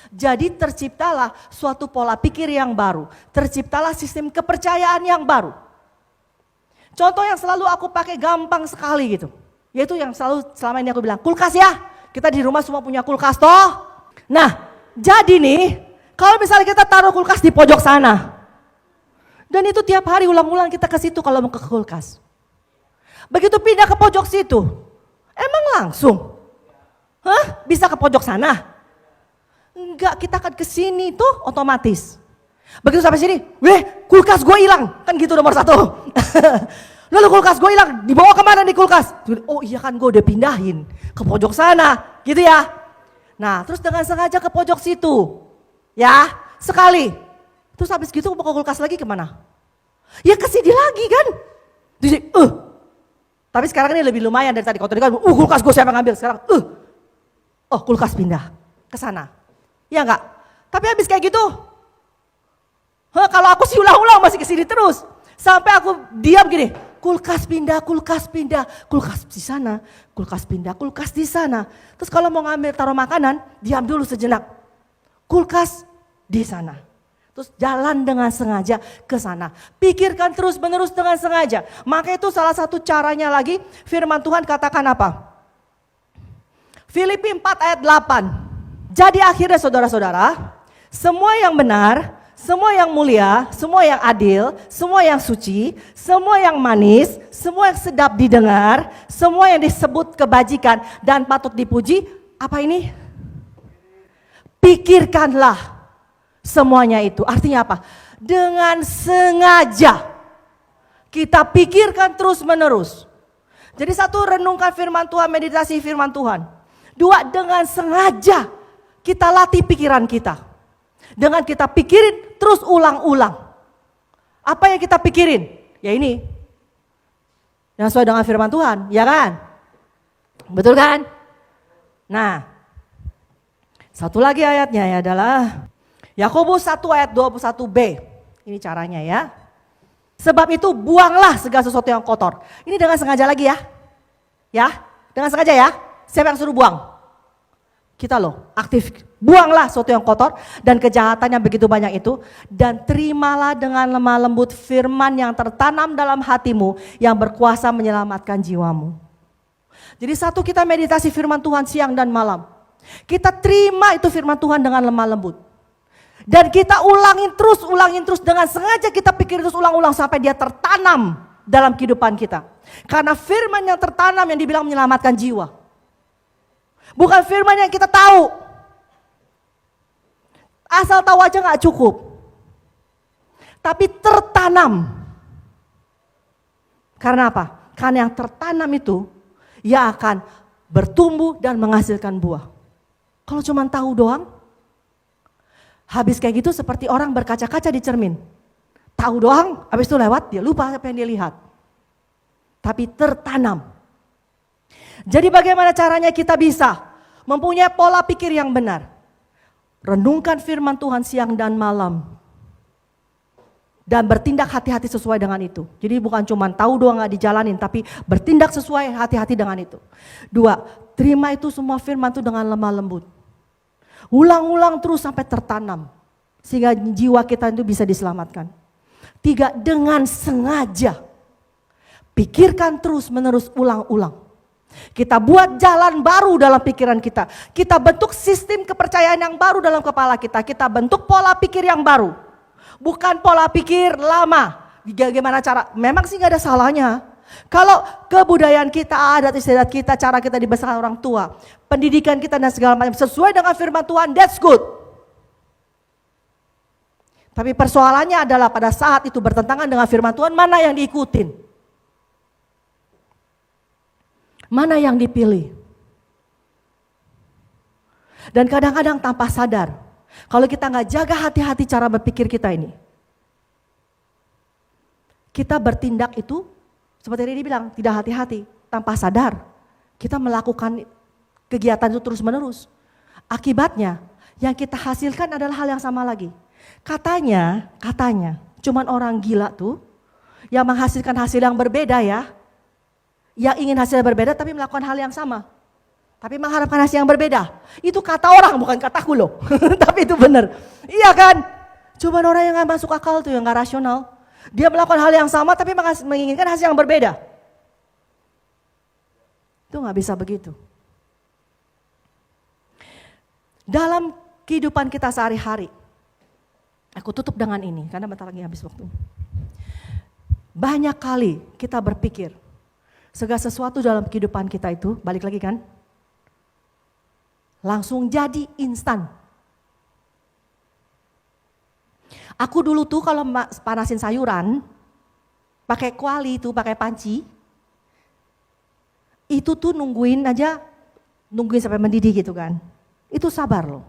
Jadi terciptalah suatu pola pikir yang baru, terciptalah sistem kepercayaan yang baru. Contoh yang selalu aku pakai gampang sekali gitu, yaitu yang selalu selama ini aku bilang, kulkas ya. Kita di rumah semua punya kulkas toh. Nah, jadi nih, kalau misalnya kita taruh kulkas di pojok sana, dan itu tiap hari ulang-ulang kita ke situ kalau mau ke kulkas. Begitu pindah ke pojok situ, emang langsung? Bisa ke pojok sana? Enggak, kita akan ke sini tuh otomatis. Begitu sampai sini, kulkas gue hilang, kan gitu nomor 1. Lalu kulkas gue hilang, dibawa kemana nih kulkas? Oh iya kan gue udah pindahin ke pojok sana, gitu ya. Nah terus dengan sengaja ke pojok situ, ya sekali. Terus habis gitu mau ke kulkas lagi kemana? Ya ke sini lagi kan. Tapi sekarang ini lebih lumayan dari tadi. Kalau tadi kan, kulkas gue siapa ngambil, sekarang kulkas pindah ke sana. Ya enggak? Tapi habis kayak gitu, kalau aku sih ulang-ulang masih kesini terus. Sampai aku diam gini, kulkas pindah, kulkas di sana, kulkas pindah, kulkas di sana. Terus kalau mau ngambil taruh makanan, diam dulu sejenak. Kulkas di sana. Terus jalan dengan sengaja ke sana. Pikirkan terus menerus dengan sengaja. Maka itu salah satu caranya lagi, firman Tuhan katakan apa? Filipi 4 ayat 8. Jadi akhirnya saudara-saudara, semua yang benar, semua yang mulia, semua yang adil, semua yang suci, semua yang manis, semua yang sedap didengar, semua yang disebut kebajikan dan patut dipuji, apa ini? Pikirkanlah semuanya itu. Artinya apa? Dengan sengaja kita pikirkan terus menerus. Jadi 1, renungkan firman Tuhan, meditasi firman Tuhan. 2, dengan sengaja kita latih pikiran kita. Dengan kita pikirin terus ulang-ulang. Apa yang kita pikirin? Ya ini. Yang sesuai dengan firman Tuhan, ya kan? Betul kan? Nah, satu lagi ayatnya adalah Yakobus 1 ayat 21b. Ini caranya ya. Sebab itu buanglah segala sesuatu yang kotor. Ini dengan sengaja lagi ya. Ya, dengan sengaja ya. Siapa yang suruh buang? Kita loh, aktif. Buanglah sesuatu yang kotor dan kejahatan yang begitu banyak itu. Dan terimalah dengan lemah lembut firman yang tertanam dalam hatimu yang berkuasa menyelamatkan jiwamu. Jadi 1, kita meditasi firman Tuhan siang dan malam. Kita terima itu firman Tuhan dengan lemah lembut. Dan kita ulangin terus dengan sengaja kita pikir terus ulang-ulang sampai dia tertanam dalam kehidupan kita. Karena firman yang tertanam yang dibilang menyelamatkan jiwa. Bukan firman yang kita tahu. Asal tahu aja gak cukup. Tapi tertanam. Karena apa? Karena yang tertanam itu ia akan bertumbuh dan menghasilkan buah. Kalau cuma tahu doang, habis kayak gitu seperti orang berkaca-kaca di cermin. Tahu doang, habis itu lewat dia lupa apa yang dia lihat. Tapi tertanam. Jadi bagaimana caranya kita bisa mempunyai pola pikir yang benar? Renungkan firman Tuhan siang dan malam. Dan bertindak hati-hati sesuai dengan itu. Jadi bukan cuma tahu doang gak dijalanin, tapi bertindak sesuai hati-hati dengan itu. 2, terima itu semua firman itu dengan lemah lembut. Ulang-ulang terus sampai tertanam. Sehingga jiwa kita itu bisa diselamatkan. 3, dengan sengaja. Pikirkan terus menerus ulang-ulang. Kita buat jalan baru dalam pikiran kita. Kita bentuk sistem kepercayaan yang baru dalam kepala kita. Kita bentuk pola pikir yang baru. Bukan pola pikir lama. Bagaimana cara? Memang sih gak ada salahnya. Kalau kebudayaan kita, adat istiadat kita, cara kita dibesarkan orang tua, pendidikan kita dan segala macam sesuai dengan firman Tuhan, that's good. Tapi persoalannya adalah pada saat itu bertentangan dengan firman Tuhan, mana yang diikutin? Mana yang dipilih? Dan kadang-kadang tanpa sadar, kalau kita nggak jaga hati-hati cara berpikir kita ini, kita bertindak itu seperti Ridi bilang, tidak hati-hati, tanpa sadar. Kita melakukan kegiatan itu terus-menerus. Akibatnya, yang kita hasilkan adalah hal yang sama lagi. Katanya, cuman orang gila tuh yang menghasilkan hasil yang berbeda ya. Yang ingin hasil berbeda tapi melakukan hal yang sama. Tapi mengharapkan hasil yang berbeda. Itu kata orang bukan kataku loh. Tapi itu benar. Iya kan? Cuman orang yang gak masuk akal tuh yang gak rasional. Dia melakukan hal yang sama tapi menginginkan hasil yang berbeda. Itu gak bisa begitu. Dalam kehidupan kita sehari-hari. Aku tutup dengan ini karena bentar lagi habis waktu. Banyak kali kita berpikir. Segala sesuatu dalam kehidupan kita itu, balik lagi kan, langsung jadi instan. Aku dulu tuh kalau panasin sayuran, pakai kuali itu, pakai panci, itu tuh nungguin sampai mendidih gitu kan. Itu sabar loh,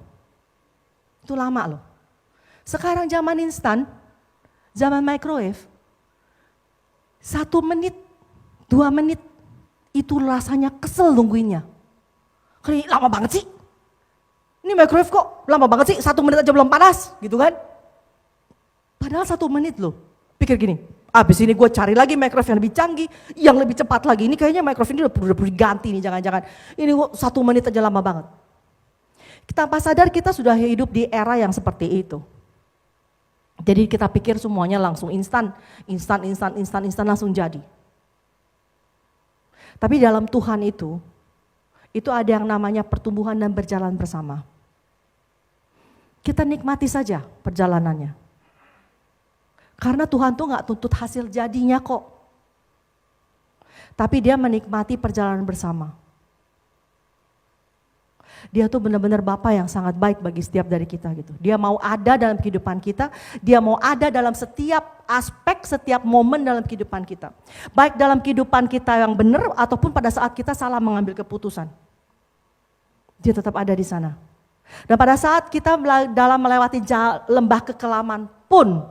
itu lama loh. Sekarang zaman instan, zaman microwave, 1 menit, 2 menit, itu rasanya kesel nungguinnya. Ini lama banget sih. Ini microwave kok lama banget sih, 1 menit aja belum panas gitu kan. Padahal 1 menit loh. Pikir gini, abis ini gue cari lagi microwave yang lebih canggih, yang lebih cepat lagi. Ini kayaknya microwave ini udah perlu diganti nih, jangan-jangan. Ini kok 1 menit aja lama banget. Tanpa sadar kita sudah hidup di era yang seperti itu. Jadi kita pikir semuanya langsung instan langsung jadi. Tapi dalam Tuhan itu ada yang namanya pertumbuhan dan berjalan bersama. Kita nikmati saja perjalanannya. Karena Tuhan tuh gak tuntut hasil jadinya kok. Tapi dia menikmati perjalanan bersama. Dia tuh benar-benar Bapa yang sangat baik bagi setiap dari kita gitu. Dia mau ada dalam kehidupan kita, dia mau ada dalam setiap aspek, setiap momen dalam kehidupan kita. Baik dalam kehidupan kita yang benar ataupun pada saat kita salah mengambil keputusan. Dia tetap ada di sana. Dan pada saat kita dalam melewati lembah kekelaman pun,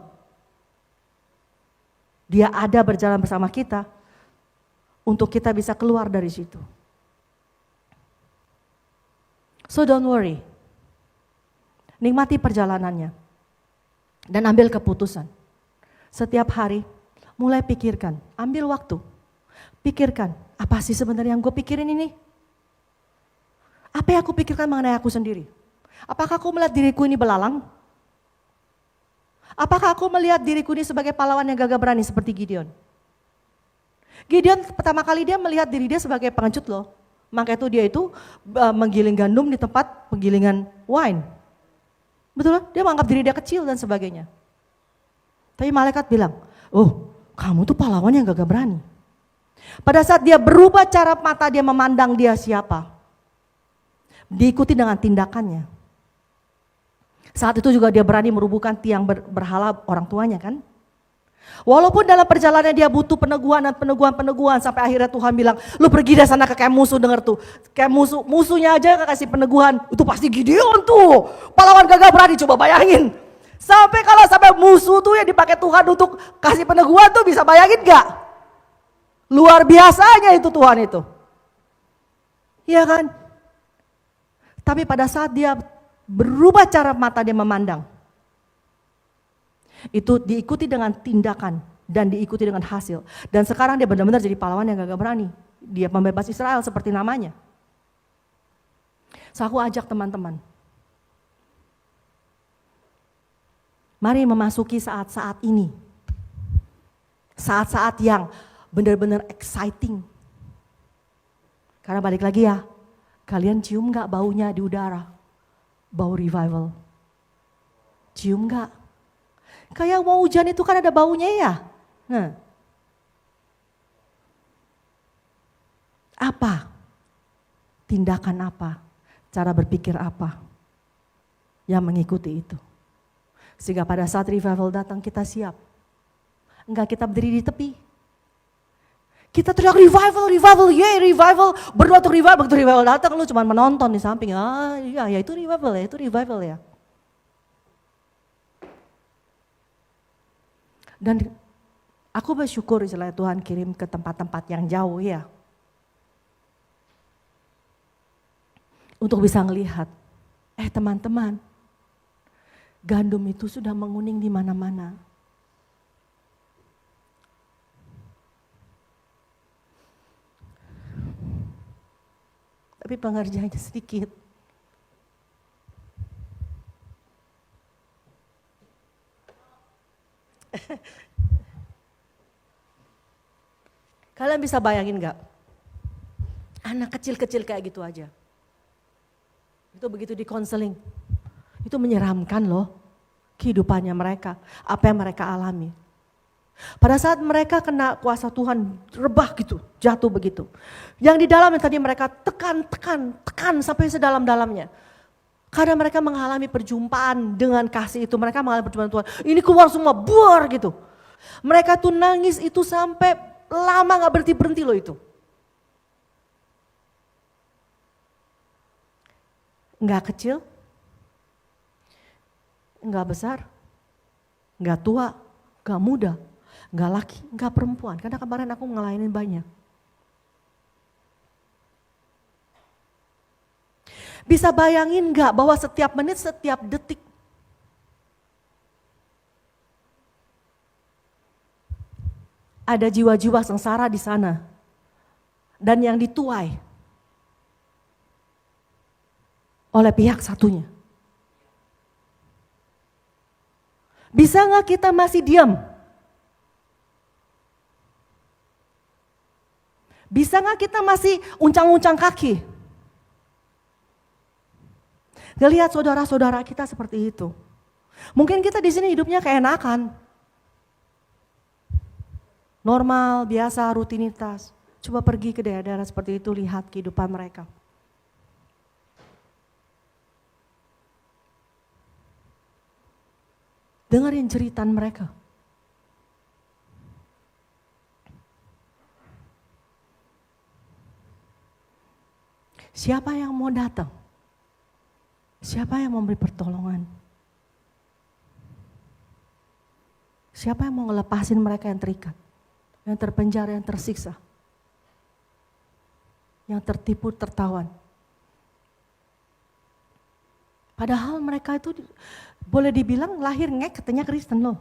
dia ada berjalan bersama kita untuk kita bisa keluar dari situ. So don't worry, nikmati perjalanannya dan ambil keputusan. Setiap hari mulai pikirkan, ambil waktu, pikirkan apa sih sebenarnya yang gue pikirin ini? Apa yang aku pikirkan mengenai aku sendiri? Apakah aku melihat diriku ini belalang? Apakah aku melihat diriku ini sebagai pahlawan yang gagah berani seperti Gideon? Gideon pertama kali dia melihat diri dia sebagai pengecut loh. Maka itu dia itu menggiling gandum di tempat penggilingan wine. Betul kan? Dia menganggap diri dia kecil dan sebagainya. Tapi malaikat bilang, oh kamu tuh pahlawan yang gagah berani. Pada saat dia berubah cara mata dia memandang dia siapa, diikuti dengan tindakannya. Saat itu juga dia berani merubuhkan tiang berhala orang tuanya kan. Walaupun dalam perjalanan dia butuh peneguhan dan peneguhan sampai akhirnya Tuhan bilang, lu pergi dari sana ke camp musuh, denger tuh. Camp musuhnya aja kasih peneguhan, itu pasti Gideon tuh. Pahlawan gagah berani, coba bayangin. Sampai musuh tuh yang dipakai Tuhan untuk kasih peneguhan tuh bisa bayangin gak? Luar biasanya itu Tuhan itu. Iya kan? Tapi pada saat dia berubah cara mata dia memandang, itu diikuti dengan tindakan dan diikuti dengan hasil. Dan sekarang dia benar-benar jadi pahlawan yang gagah berani. Dia pembebas Israel seperti namanya. So aku ajak teman-teman, mari memasuki saat-saat ini. Saat-saat yang benar-benar exciting. Karena balik lagi ya, kalian cium gak baunya di udara? Bau revival. Cium gak? Kayak mau hujan itu kan ada baunya ya. Nah. Apa? Tindakan apa? Cara berpikir apa? Yang mengikuti itu. Sehingga pada saat revival datang kita siap. Enggak kita berdiri di tepi. Kita teriak revival, revival, yeay revival. Berdoa untuk revival, begitu revival datang lu cuma menonton di samping. Ah iya ya itu revival ya, itu revival ya. Dan aku bersyukur istilahnya Tuhan kirim ke tempat-tempat yang jauh ya. Untuk bisa ngelihat, teman-teman, gandum itu sudah menguning di mana-mana. Tapi pengerjaannya sedikit. Kalian bisa bayangin gak? Anak kecil-kecil kayak gitu aja. Itu begitu di konseling. Itu menyeramkan loh kehidupannya mereka. Apa yang mereka alami. Pada saat mereka kena kuasa Tuhan rebah gitu, jatuh begitu. Yang di dalam yang tadi mereka tekan sampai sedalam-dalamnya. Karena mereka mengalami perjumpaan dengan kasih itu, mereka mengalami perjumpaan Tuhan. Ini keluar semua, buar gitu. Mereka tuh nangis itu sampai lama gak berhenti-berhenti loh itu. Enggak kecil, enggak besar, enggak tua, enggak muda, enggak laki, enggak perempuan. Karena kemarin aku ngelainin banyak. Bisa bayangin enggak bahwa setiap menit, setiap detik ada jiwa-jiwa sengsara di sana. Dan yang dituai oleh pihak satunya. Bisa nggak kita masih diam? Bisa nggak kita masih uncang-uncang kaki? Lihat saudara-saudara kita seperti itu. Mungkin kita di sini hidupnya keenakan. Normal, biasa, rutinitas. Coba pergi ke daerah-daerah seperti itu, lihat kehidupan mereka. Dengerin jeritan mereka. Siapa yang mau datang? Siapa yang mau memberi pertolongan? Siapa yang mau ngelepasin mereka yang terikat? Yang terpenjara, yang tersiksa? Yang tertipu, tertawan? Padahal mereka itu boleh dibilang lahir ngek katanya Kristen loh.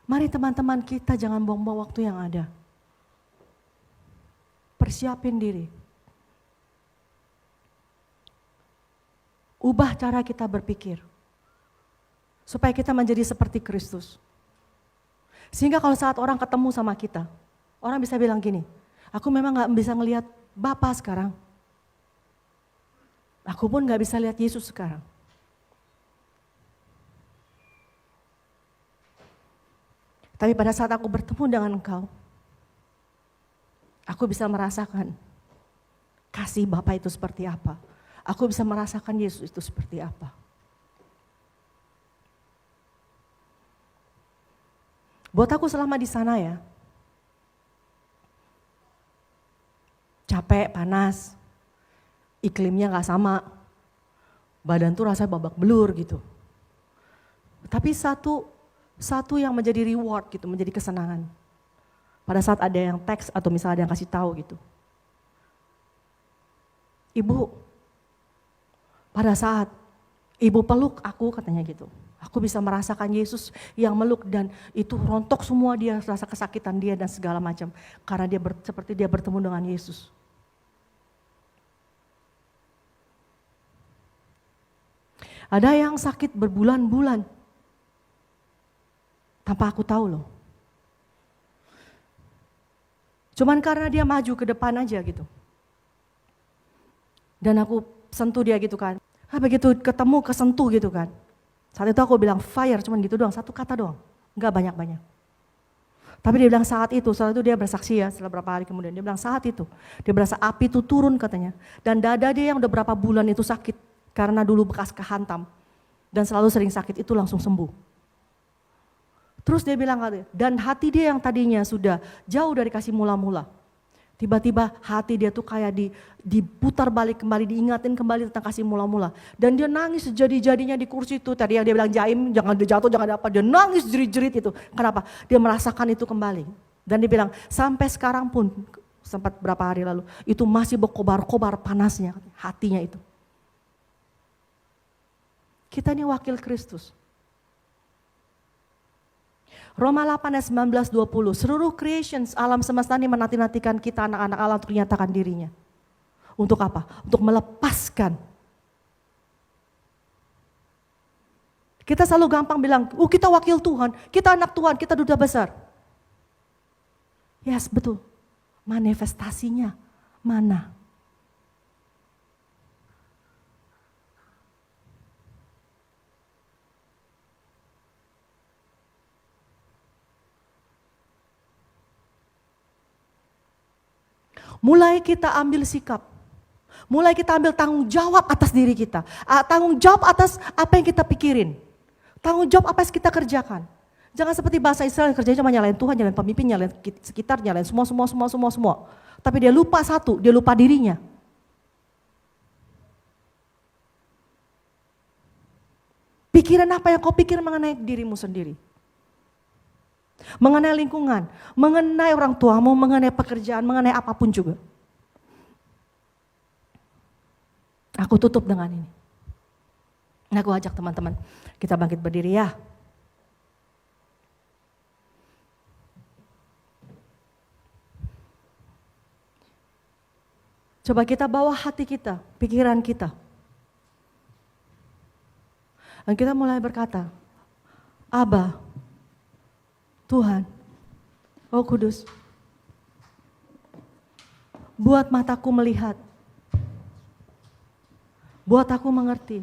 Mari teman-teman kita jangan buang-buang waktu yang ada. Persiapin diri. Ubah cara kita berpikir. Supaya kita menjadi seperti Kristus. Sehingga kalau saat orang ketemu sama kita, orang bisa bilang gini, aku memang gak bisa ngelihat Bapa sekarang. Aku pun gak bisa lihat Yesus sekarang. Tapi pada saat aku bertemu dengan engkau, aku bisa merasakan kasih Bapa itu seperti apa. Aku bisa merasakan Yesus itu seperti apa. Buat aku selama di sana ya, capek, panas, iklimnya gak sama, badan tuh rasanya babak belur gitu. Tapi satu satu yang menjadi reward gitu, menjadi kesenangan. Pada saat ada yang teks atau misalnya ada yang kasih tahu gitu. Ibu, pada saat ibu peluk aku katanya gitu. Aku bisa merasakan Yesus yang meluk dan itu rontok semua dia, rasa kesakitan dia dan segala macam. Karena dia seperti dia bertemu dengan Yesus. Ada yang sakit berbulan-bulan. Tanpa aku tahu loh. Cuman karena dia maju ke depan aja gitu. Dan aku sentuh dia gitu kan. Begitu ketemu kesentuh gitu kan. Saat itu aku bilang fire, cuman gitu doang, satu kata doang. Enggak banyak-banyak. Tapi dia bilang saat itu dia bersaksi ya setelah berapa hari kemudian. Dia bilang saat itu, dia berasa api itu turun katanya. Dan dada dia yang udah berapa bulan itu sakit. Karena dulu bekas kehantam. Dan selalu sering sakit itu langsung sembuh. Terus dia bilang, dan hati dia yang tadinya sudah jauh dari kasih mula-mula. Tiba-tiba hati dia tuh kayak diputar balik kembali, diingatin kembali tentang kasih mula-mula. Dan dia nangis sejadi-jadinya di kursi itu. Tadi yang dia bilang Jaim, jangan jatuh, jangan apa. Dia nangis jerit-jerit itu. Kenapa? Dia merasakan itu kembali. Dan dia bilang sampai sekarang pun, sempat berapa hari lalu, itu masih berkobar-kobar panasnya hatinya itu. Kita ini wakil Kristus. Roma 8 ayat 19-20, seluruh creations alam semesta ini menanti-nantikan kita anak-anak Allah untuk menyatakan dirinya. Untuk apa? Untuk melepaskan. Kita selalu gampang bilang, kita wakil Tuhan, kita anak Tuhan, kita duta besar. Yes, betul. Manifestasinya mana? Mulai kita ambil sikap, mulai kita ambil tanggung jawab atas diri kita, tanggung jawab atas apa yang kita pikirin, tanggung jawab apa yang kita kerjakan. Jangan seperti bahasa Israel yang kerjanya cuma nyalain Tuhan, nyalain pemimpin, nyalain sekitar, nyalain semua. Tapi dia lupa satu, dia lupa dirinya. Pikiran apa yang kau pikir mengenai dirimu sendiri? Mengenai lingkungan, mengenai orang tuamu, mengenai pekerjaan, mengenai apapun juga. Aku tutup dengan ini. Aku ajak teman-teman, kita bangkit berdiri ya. Coba kita bawa hati kita, pikiran kita. Dan kita mulai berkata, Aba, Tuhan, oh Kudus, buat mataku melihat, buat aku mengerti,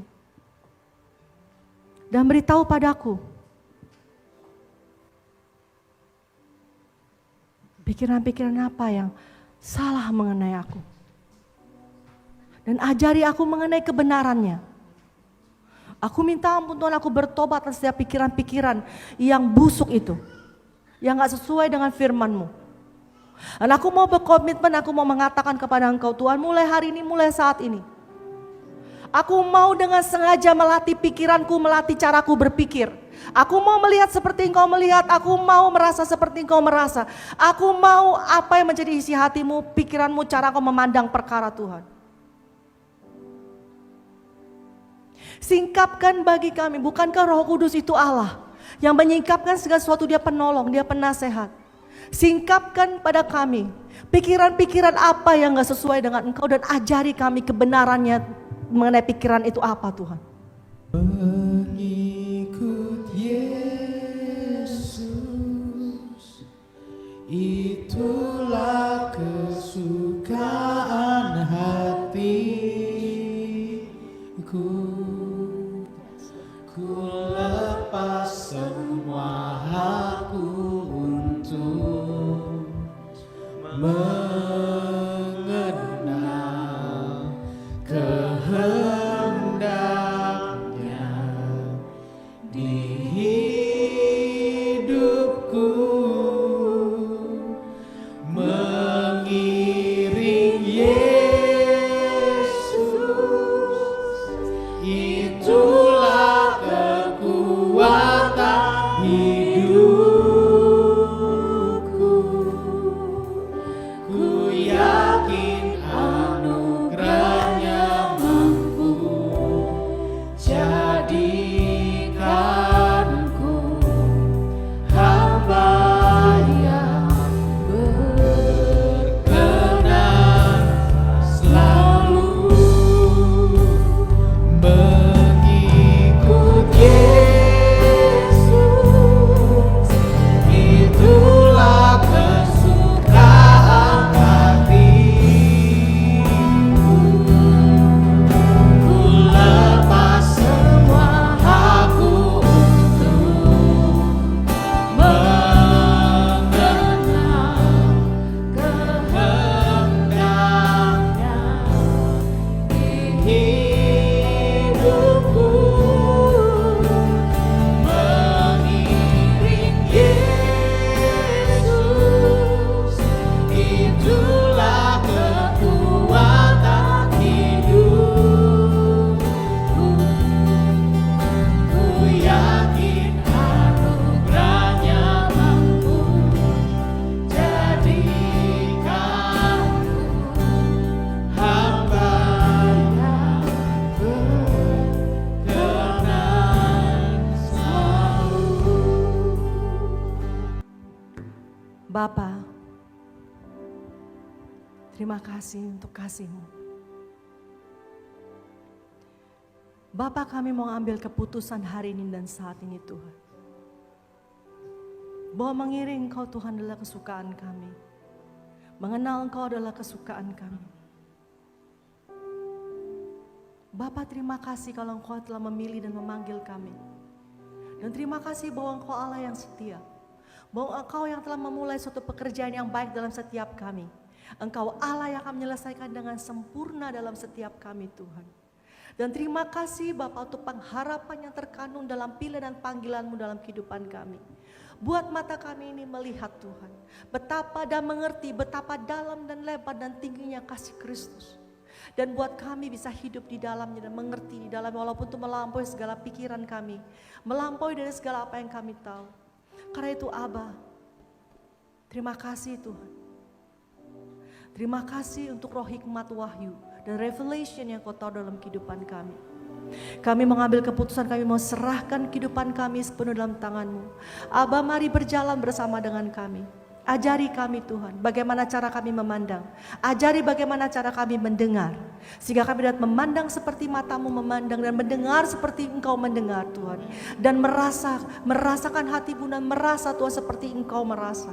dan beritahu padaku pikiran-pikiran apa yang salah mengenai aku. Dan ajari aku mengenai kebenarannya. Aku minta ampun Tuhan, aku bertobat atas setiap pikiran-pikiran yang busuk itu. Yang gak sesuai dengan firman-Mu. Dan aku mau berkomitmen, aku mau mengatakan kepada Engkau Tuhan, mulai hari ini, mulai saat ini. Aku mau dengan sengaja melatih pikiranku, melatih caraku berpikir. Aku mau melihat seperti Engkau melihat, aku mau merasa seperti Engkau merasa. Aku mau apa yang menjadi isi hatimu, pikiranmu, cara Engkau memandang perkara Tuhan. Singkapkan bagi kami, bukankah Roh Kudus itu Allah yang menyingkapkan segala sesuatu, dia penolong, dia penasehat. Singkapkan pada kami pikiran-pikiran apa yang gak sesuai dengan Engkau dan ajari kami kebenarannya mengenai pikiran itu apa Tuhan. Mengikut Yesus, itulah kesukaan hatiku. Ku lepas semua hakku untuk mengenal kehendaknya di hidupku, mengiring Yesus, itulah kekuatan hidup. Bapa, terima kasih untuk kasih-Mu. Bapa, kami mau ambil keputusan hari ini dan saat ini Tuhan. Bahwa mengiring Engkau Tuhan adalah kesukaan kami. Mengenal Engkau adalah kesukaan kami. Bapa, terima kasih kalau Engkau telah memilih dan memanggil kami. Dan terima kasih bahwa Engkau Allah yang setia. Bahwa Engkau yang telah memulai suatu pekerjaan yang baik dalam setiap kami. Engkau Allah yang akan menyelesaikan dengan sempurna dalam setiap kami Tuhan. Dan terima kasih Bapa untuk pengharapan yang terkandung dalam pilihan dan panggilan-Mu dalam kehidupan kami. Buat mata kami ini melihat Tuhan, betapa dan mengerti betapa dalam dan lebar dan tingginya kasih Kristus. Dan buat kami bisa hidup di dalamnya dan mengerti di dalamnya walaupun itu melampaui segala pikiran kami. Melampaui dari segala apa yang kami tahu. Karena itu Aba, terima kasih Tuhan. Terima kasih untuk roh hikmat wahyu dan revelation yang Kau tahu dalam kehidupan kami. Kami mengambil keputusan, kami mau serahkan kehidupan kami sepenuh dalam tangan-Mu. Aba, mari berjalan bersama dengan kami. Ajari kami Tuhan, bagaimana cara kami memandang. Ajari bagaimana cara kami mendengar. Sehingga kami dapat memandang seperti mata-Mu memandang dan mendengar seperti Engkau mendengar Tuhan. Dan merasakan hati Bunda, merasa Tuhan seperti Engkau merasa.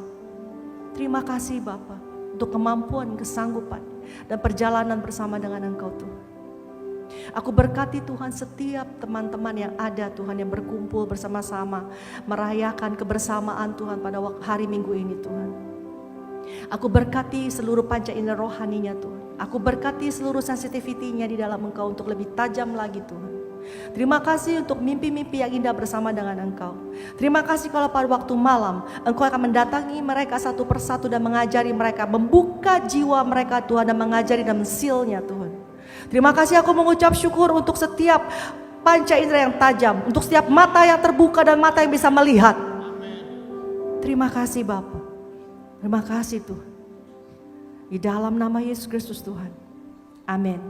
Terima kasih Bapa untuk kemampuan, kesanggupan, dan perjalanan bersama dengan Engkau Tuhan. Aku berkati Tuhan setiap teman-teman yang ada Tuhan yang berkumpul bersama-sama merayakan kebersamaan Tuhan pada hari Minggu ini Tuhan. Aku berkati seluruh panca indera rohaninya Tuhan. Aku berkati seluruh sensitivitinya di dalam Engkau untuk lebih tajam lagi Tuhan. Terima kasih untuk mimpi-mimpi yang indah bersama dengan Engkau. Terima kasih kalau pada waktu malam Engkau akan mendatangi mereka satu persatu dan mengajari mereka, membuka jiwa mereka Tuhan dan mengajari dan mensilnya Tuhan. Terima kasih aku mengucap syukur untuk setiap panca indera yang tajam, untuk setiap mata yang terbuka dan mata yang bisa melihat. Terima kasih Bapa. Terima kasih Tuhan. Di dalam nama Yesus Kristus Tuhan. Amin.